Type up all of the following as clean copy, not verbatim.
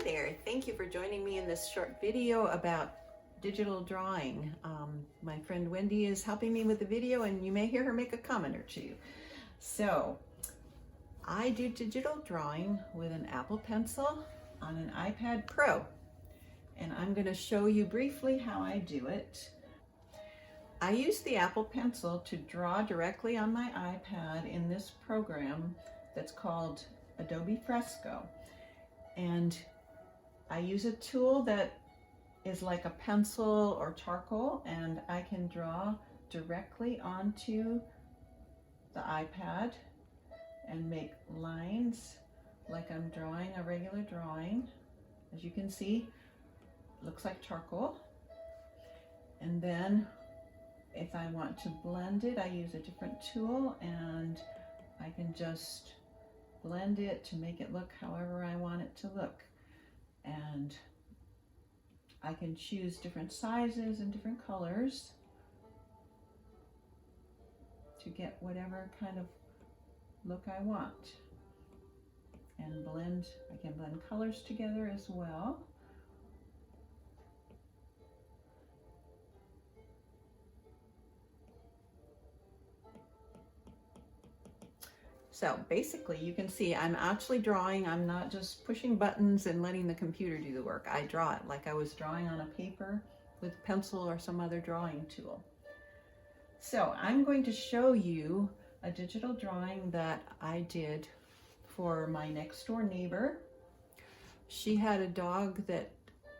there. Thank you for joining me in this short video about digital drawing. My friend Wendy is helping me with the video, and you may hear her make a comment or two. So I do digital drawing with an Apple Pencil on an iPad Pro, and I'm going to show you briefly how I do it. I use the Apple Pencil to draw directly on my iPad in this program that's called Adobe Fresco. And I use a tool that is like a pencil or charcoal, and I can draw directly onto the iPad and make lines like I'm drawing a regular drawing. As you can see, it looks like charcoal. And then if I want to blend it, I use a different tool, and I can just blend it to make it look however I want it to look. And I can choose different sizes and different colors to get whatever kind of look I want. And I can blend colors together as well. So basically you can see I'm actually drawing. I'm not just pushing buttons and letting the computer do the work. I draw it like I was drawing on a paper with pencil or some other drawing tool. So I'm going to show you a digital drawing that I did for my next door neighbor. She had a dog that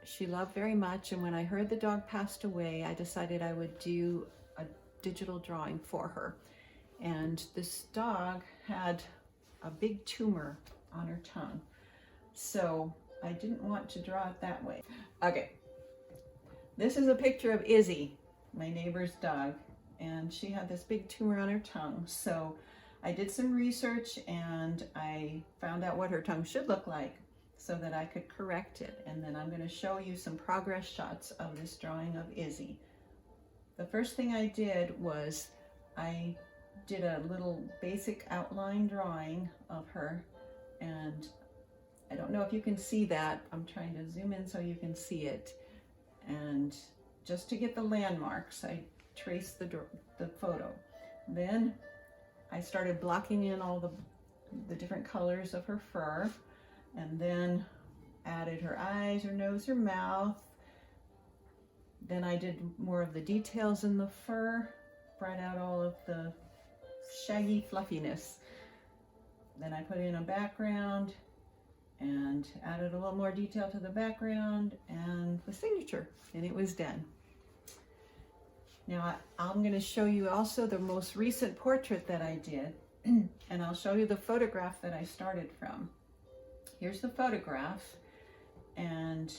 she loved very much, and when I heard the dog passed away, I decided I would do a digital drawing for her. And this dog had a big tumor on her tongue. So I didn't want to draw it that way. Okay, this is a picture of Izzy, my neighbor's dog, and she had this big tumor on her tongue. So I did some research and I found out what her tongue should look like so that I could correct it. And then I'm going to show you some progress shots of this drawing of Izzy. The first thing I did was I did a little basic outline drawing of her, and I don't know if you can see that. I'm trying to zoom in so you can see it. And just to get the landmarks, I traced the photo. Then I started blocking in all the different colors of her fur, and then added her eyes, her nose, her mouth. Then I did more of the details in the fur, brought out all of the shaggy fluffiness. Then I put in a background and added a little more detail to the background and the signature, and it was done. Now I'm going to show you also the most recent portrait that I did, and I'll show you the photograph that I started from. Here's the photograph, and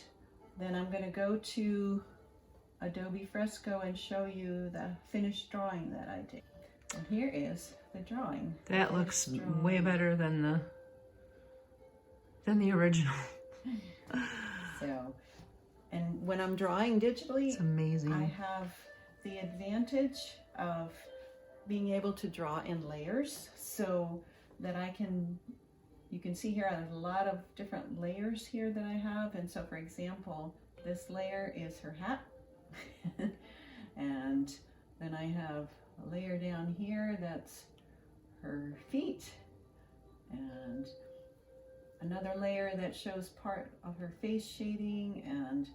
then I'm going to go to Adobe Fresco and show you the finished drawing that I did. And here is the drawing. That looks way better than the original. So, and when I'm drawing digitally, it's amazing. I have the advantage of being able to draw in layers, so that you can see here there's a lot of different layers here that I have. And so, for example, this layer is her hat. And then I have a layer down here that's her feet, and another layer that shows part of her face shading. And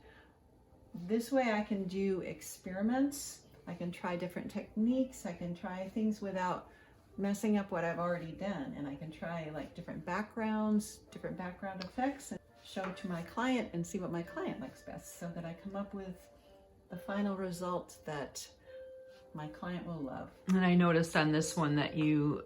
this way I can do experiments. I can try different techniques. I can try things without messing up what I've already done. And I can try like different backgrounds, different background effects, and show to my client and see what my client likes best, so that I come up with the final result that my client will love. And I noticed on this one that you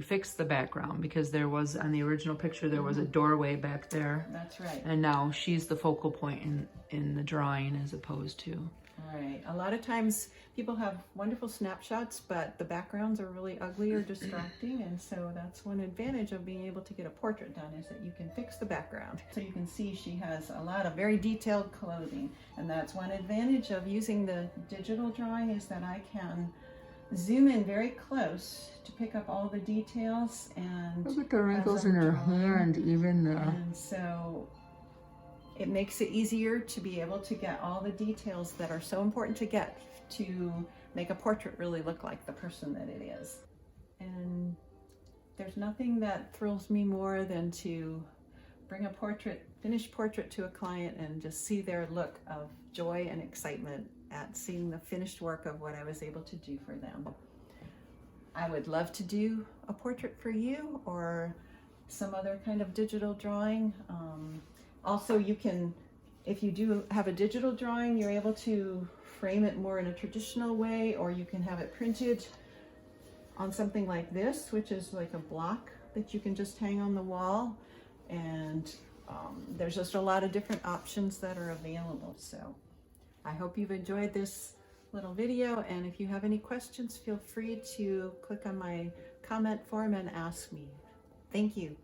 fixed the background, because there was, on the original picture, there was a doorway back there. That's right. And now she's the focal point in the drawing as opposed to. Right. A lot of times people have wonderful snapshots, but the backgrounds are really ugly or distracting. And so that's one advantage of being able to get a portrait done, is that you can fix the background. So you can see she has a lot of very detailed clothing. And that's one advantage of using the digital drawing, is that I can zoom in very close to pick up all the details. And look at the wrinkles in her hair, and even the... And so It makes it easier to be able to get all the details that are so important to get to make a portrait really look like the person that it is. And there's nothing that thrills me more than to bring a finished portrait to a client and just see their look of joy and excitement at seeing the finished work of what I was able to do for them. I would love to do a portrait for you or some other kind of digital drawing. Also, you can, if you do have a digital drawing, you're able to frame it more in a traditional way, or you can have it printed on something like this, which is like a block that you can just hang on the wall. And there's just a lot of different options that are available. So I hope you've enjoyed this little video, and if you have any questions, feel free to click on my comment form and ask me. Thank you.